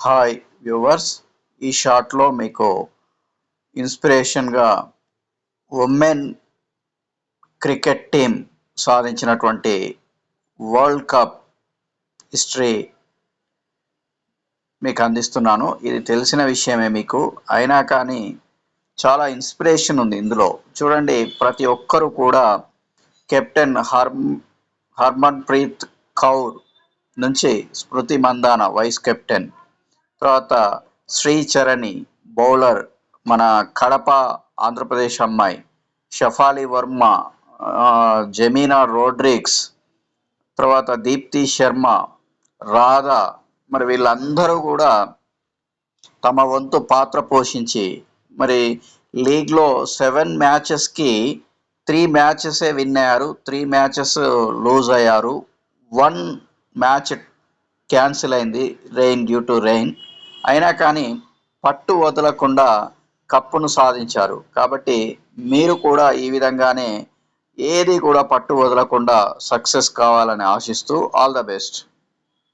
Hi viewers, ఈ షాట్లో మీకు ఇన్స్పిరేషన్గా ఉమెన్ క్రికెట్ టీం సాధించినటువంటి వరల్డ్ కప్ హిస్టరీ మీకు అందిస్తున్నాను. ఇది తెలిసిన విషయమే మీకు, అయినా కానీ చాలా ఇన్స్పిరేషన్ ఉంది ఇందులో. చూడండి, ప్రతి ఒక్కరూ కూడా కెప్టెన్ హర్మన్ప్రీత్ కౌర్ నుంచి స్మృతి మందాన వైస్ కెప్టెన్, తర్వాత శ్రీచరణి బౌలర్, మన కడప ఆంధ్రప్రదేశ్ అమ్మాయి, షఫాలి వర్మ, జెమినా రోడ్రిగ్స్, తర్వాత దీప్తి శర్మ, రాధా, మరి వీళ్ళందరూ కూడా తమ వంతు పాత్ర పోషించి మరి లీగ్లో 7 మ్యాచెస్కి 3 మ్యాచెసే విన్ అయ్యారు, 3 మ్యాచెస్ లూజ్ అయ్యారు. 1 మ్యాచ్ క్యాన్సిల్ అయింది డ్యూ టు రెయిన్. అయినా కానీ పట్టు వదలకుండా కప్పును సాధించారు. కాబట్టి మీరు కూడా ఈ విధంగానే ఏది కూడా పట్టు వదలకుండా సక్సెస్ కావాలని ఆశిస్తూ ఆల్ ద బెస్ట్.